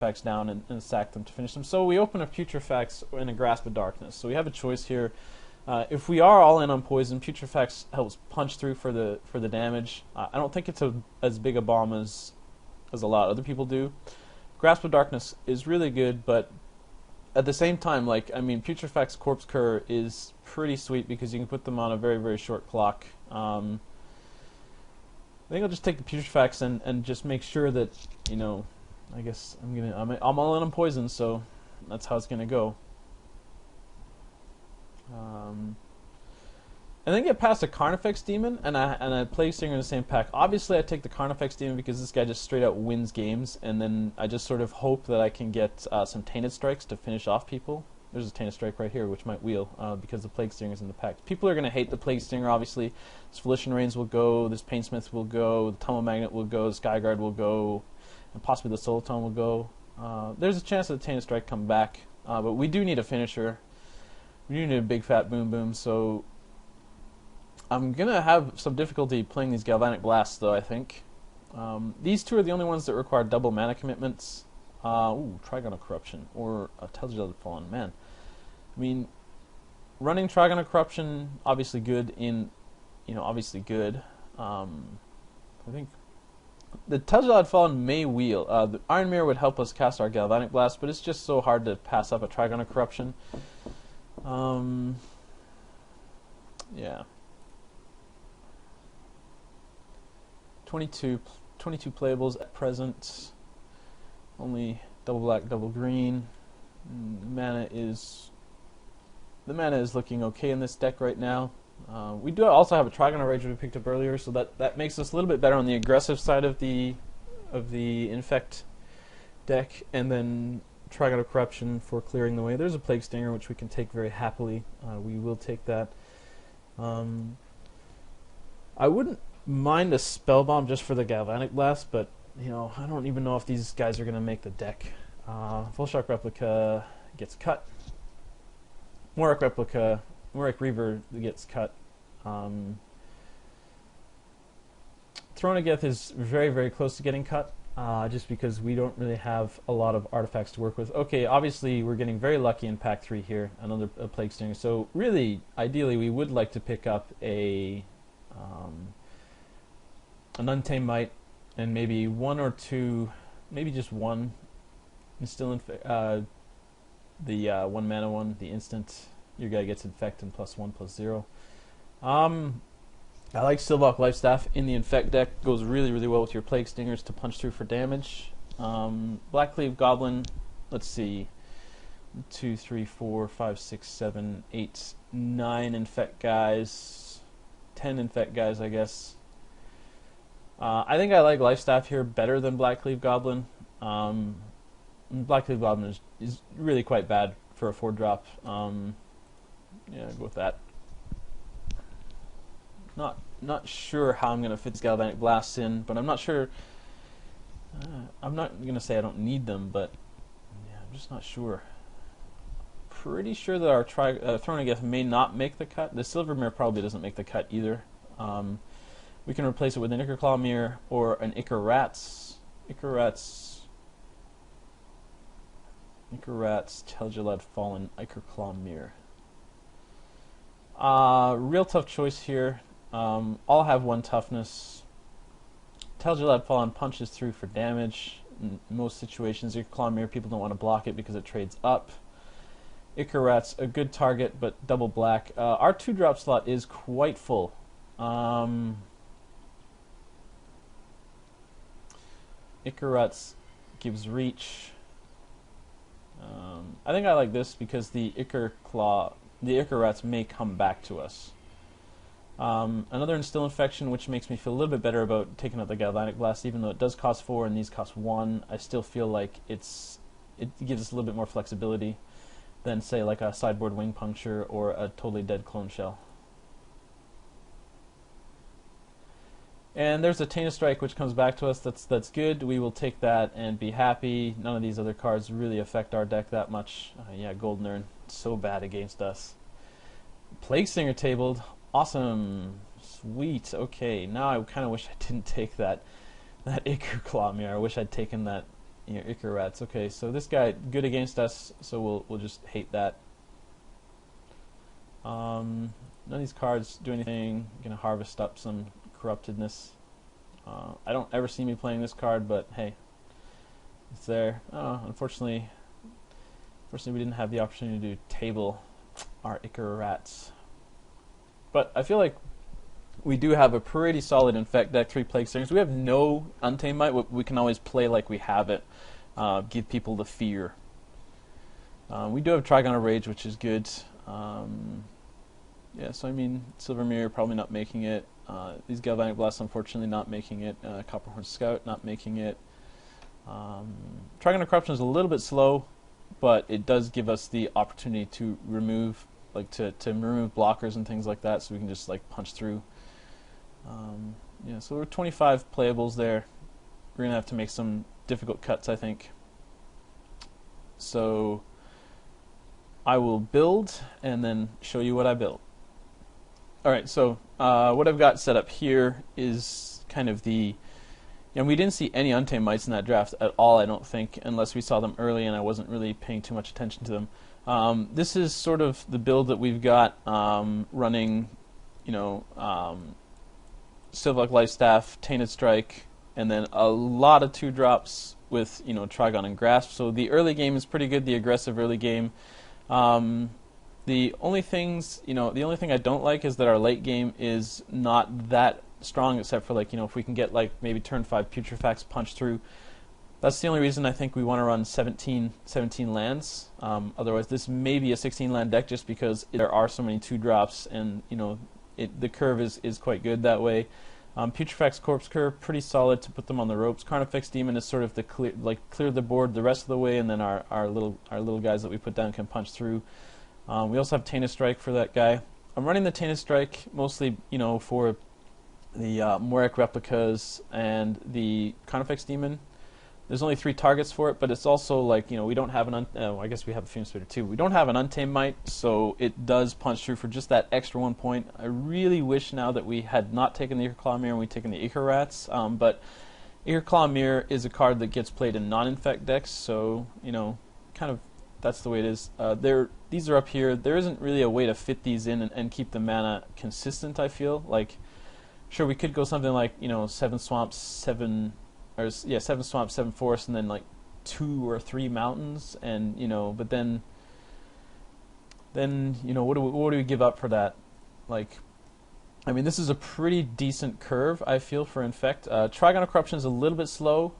Putrefacts down and sack them to finish them. So we open a Putrefacts and a Grasp of Darkness. So we have a choice here. If we are all in on poison, Putrefacts helps punch through for the damage. I don't think it's as big a bomb as a lot of other people do. Grasp of Darkness is really good, but at the same time, Putrefact's Corpse Cur is pretty sweet because you can put them on a very, very short clock. I think I'll just take the Putrefacts and just make sure that, I guess I'm all in on poison, so that's how it's gonna go. And then get past a Carnifex Demon and a Plague Stinger in the same pack. Obviously, I take the Carnifex Demon because this guy just straight out wins games, and then I just sort of hope that I can get some Tainted Strikes to finish off people. There's a Tainted Strike right here, which might wheel because the Plague Stinger is in the pack. People are going to hate the Plague Stinger, obviously. This Volition Reigns will go, this Painsmith will go, the Tumble Magnet will go, the Skyguard will go, and possibly the Soul Tome will go. There's a chance that the Tainted Strike come back, but we do need a finisher. We do need a big fat boom boom, so I'm going to have some difficulty playing these Galvanic Blasts, though, I think. These two are the only ones that require double mana commitments. Trigon of Corruption, or Telltale of Fallen. Man, running Trigon of Corruption, obviously good obviously good. I think the Telltale of Fallen may wheel. The Iron Mirror would help us cast our Galvanic Blast, but it's just so hard to pass up a Trigon of Corruption. Yeah. 22 playables at present. Only double black, double green. The mana is looking okay in this deck right now. We do also have a Trigon of Rage we picked up earlier, so that makes us a little bit better on the aggressive side of the Infect deck, and then Trigon of Corruption for clearing the way. There's a Plague Stinger which we can take very happily. We will take that. I wouldn't mind a Spell Bomb just for the Galvanic Blast, but I don't even know if these guys are going to make the deck. Full Shock Replica gets cut. Morak Replica, Morak Reaver gets cut. Thronogeth is very, very close to getting cut, just because we don't really have a lot of artifacts to work with. Okay, obviously we're getting very lucky in pack 3 here, another Plague Stinger. So really, ideally, we would like to pick up an Untamed Might, and maybe one or two, maybe just one. Still the 1 mana one, the instant. Your guy gets Infect and +1/+0. I like Silvok Lifestaff in the Infect deck. Goes really, really well with your Plague Stingers to punch through for damage. Blackcleave Goblin, let's see. 2, 3, 4, 5, 6, 7, 8, 9 Infect guys. 10 Infect guys, I guess. I think I like Lifestaff here better than Blackcleave Goblin. Blackcleave Goblin is really quite bad for a 4-drop. Yeah, I'll go with that. Not sure how I'm going to fit these Galvanic Blasts in, but I'm not sure. I'm not going to say I don't need them, but yeah, I'm just not sure. Pretty sure that our Thronogeth may not make the cut. The Silvermere probably doesn't make the cut either. We can replace it with an Ichor Mirror or an Ichor Rats, Telgelad Fallen, Ichor Mirror. Real tough choice here. All have 1 toughness. Telgelad Fallen punches through for damage. In most situations, Ichor Mirror, people don't want to block it because it trades up. Ichor Rats, a good target, but double black. Our 2-drop slot is quite full. Ichor Rats gives reach. I think I like this because the Ichor Rats may come back to us. Another Instill Infection, which makes me feel a little bit better about taking out the Galvanic Blast, even though it does cost 4 and these cost 1. I still feel like it gives us a little bit more flexibility than, say, like a sideboard Wing Puncture or a totally dead Clone Shell. And there's a Tainted Strike which comes back to us. That's good. We will take that and be happy. None of these other cards really affect our deck that much. Yeah, Golden Urn, so bad against us. Plague Stinger tabled. Awesome. Sweet. Okay, now I kind of wish I didn't take that Ichor Mirror. I wish I'd taken that Your Ichor Rats. Okay, so this guy good against us, so we'll just hate that. None of these cards do anything. I'm gonna harvest up some corruptedness. I don't ever see me playing this card, but hey, it's there. Unfortunately, we didn't have the opportunity to table our Ichor Rats. But I feel like we do have a pretty solid Infect deck, 3 Plague Stingers. We have no Untamed Might. We can always play like we have it, give people the fear. We do have Trigon of Rage, which is good. Yeah, so I mean, Silver Mirror probably not making it. These Galvanic Blasts, unfortunately, not making it. Copperhorn Scout, not making it. Trigon of Corruption is a little bit slow, but it does give us the opportunity to remove, to remove blockers and things like that, so we can just punch through. Yeah, so we're 25 playables there. We're gonna have to make some difficult cuts, I think. So I will build and then show you what I built. Alright, so what I've got set up here is kind of the... And we didn't see any Untamed Mites in that draft at all, I don't think, unless we saw them early and I wasn't really paying too much attention to them. This is sort of the build that we've got running, Sylvark Lifestaff, Tainted Strike, and then a lot of 2-drops with, Trigon and Grasp. So the early game is pretty good, the aggressive early game. The only thing I don't like is that our late game is not that strong, except for if we can get maybe turn 5 Putrefax punch through. That's the only reason I think we want to run 17 lands. Otherwise, this may be a 16 land deck just because there are so many 2-drops, and the curve is quite good that way. Putrefax Corpse Curve, pretty solid to put them on the ropes. Carnifex Demon is sort of the clear the board the rest of the way, and then our little guys that we put down can punch through. We also have Tainted Strike for that guy. I'm running the Tainted Strike mostly, for the Morak replicas and the Carnifex Demon. There's only 3 targets for it, but it's also we don't have an I guess we have a Fume Spitter too. We don't have an Untamed Might, so it does punch through for just that extra 1 point. I really wish now that we had not taken the Ichor Claw Mirror and we'd taken the Ichor Rats, but Ichor Claw Mirror is a card that gets played in non-infect decks, so kind of that's the way it is. These are up here. There isn't really a way to fit these in and keep the mana consistent, I feel. Sure, we could go something like 7 swamps, 7 swamps, 7 forests, and then 2 or 3 mountains, and but then what do we give up for that? I mean, this is a pretty decent curve, I feel, for Infect. Trigon of Corruption is a little bit slow,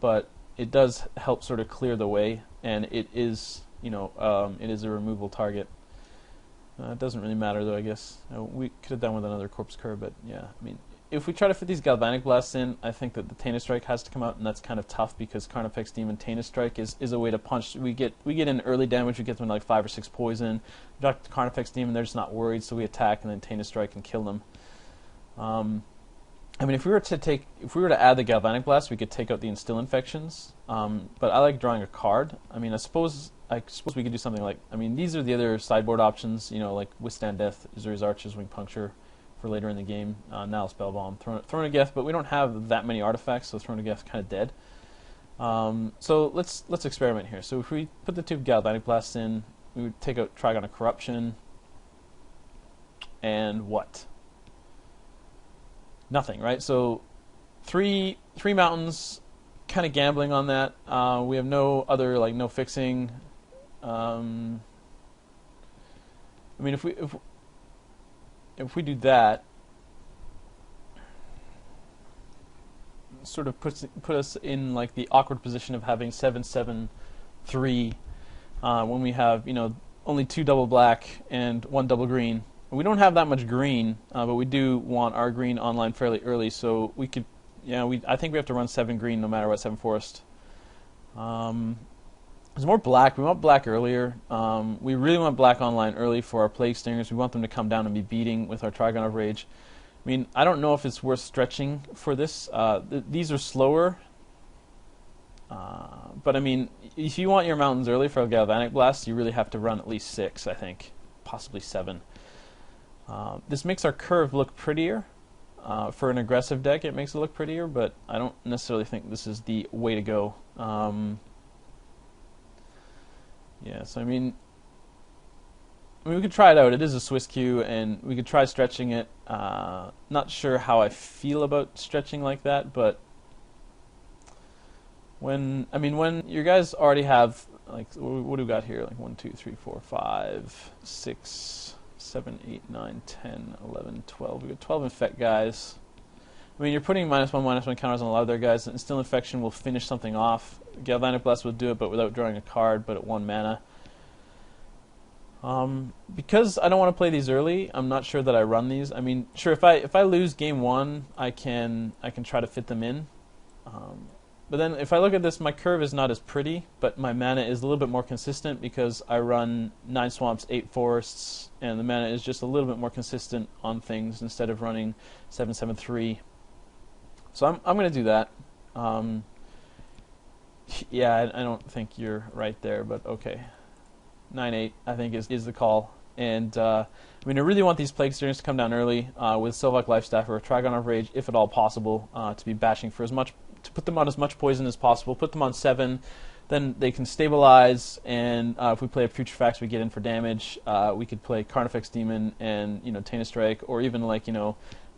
but it does help sort of clear the way, and it is it is a removal target. It doesn't really matter, though, I guess. We could have done with another Corpse Curve, but yeah, I mean, if we try to fit these Galvanic Blasts in, I think that the Tainted Strike has to come out, and that's kind of tough because Carnifex Demon Tainted Strike is a way to punch. We get in early damage, we get them 5 or 6 poison. We drop the Carnifex Demon, they're just not worried, so we attack and then Tainted Strike and kill them. I mean, if we were to add the Galvanic Blast, we could take out the Instill Infections. But I like drawing a card. I mean, I suppose we could do something I mean, these are the other sideboard options, Withstand Death, Uzuri's Arches, Wing Puncture for later in the game, now Spellbomb, Throne of Geth, but we don't have that many artifacts, so Throne of Geth kind of dead. So let's experiment here. So if we put the 2 Galvanic Blasts in, we would take out Trigon of Corruption, and what? Nothing, right? So three mountains, kind of gambling on that. We have no other no fixing. I mean, if we do that, sort of put us in the awkward position of having 7/7/3 when we have only 2 double black and 1 double green. We don't have that much green, but we do want our green online fairly early, so we could, I think we have to run 7 green no matter what, 7 forest. There's more black. We want black earlier. We really want black online early for our Plague Stingers. We want them to come down and be beating with our Trigon of Rage. I mean, I don't know if it's worth stretching for this. These are slower. But I mean, if you want your mountains early for a Galvanic Blast, you really have to run at least 6, I think. Possibly 7. This makes our curve look prettier. For an aggressive deck, it makes it look prettier, but I don't necessarily think this is the way to go. Yeah, so I mean, we could try it out. It is a Swiss queue, and we could try stretching it. Not sure how I feel about stretching like that, but when your guys already have, like, what do we got here? Like 1, 2, 3, 4, 5, 6, 7, 8, 9, 10, 11, 12. We got 12 infect guys. I mean, you're putting -1/-1 counters on a lot of their guys, and still infection will finish something off. Galvanic Blast will do it, but without drawing a card, but at 1 mana. Because I don't want to play these early, I'm not sure that I run these. I mean, sure, if I lose game 1, I can try to fit them in. But then if I look at this, my curve is not as pretty, but my mana is a little bit more consistent because I run 9 swamps, 8 forests, and the mana is just a little bit more consistent on things instead of running 7, 7, 3. So I'm going to do that. Yeah, I don't think you're right there, but okay. 9-8, I think, is the call. And I mean, I really want these Plague Steerings to come down early with Sylvac Lifestaff or Trigon of Rage, if at all possible, to be bashing for as much, to put them on as much poison as possible. Put them on 7, then they can stabilize. And if we play a Putrefax, we get in for damage. We could play Carnifex Demon and Tainted Strike, or even like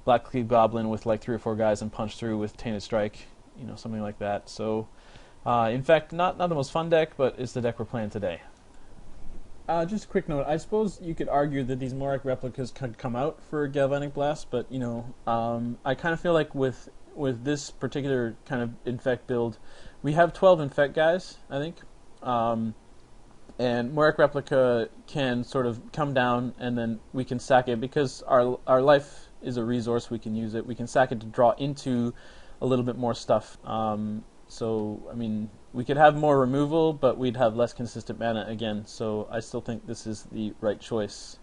Black Cleave Goblin with like 3 or 4 guys and punch through with Tainted Strike, something like that. So, in fact, not the most fun deck, but it's the deck we're playing today. Just a quick note. I suppose you could argue that these Morak replicas could come out for Galvanic Blast, but I kind of feel like with this particular kind of infect build, we have 12 infect guys, I think, and Morak replica can sort of come down, and then we can sack it because our life is a resource. We can use it. We can sack it to draw into a little bit more stuff. So I mean, we could have more removal, but we'd have less consistent mana again. So I still think this is the right choice.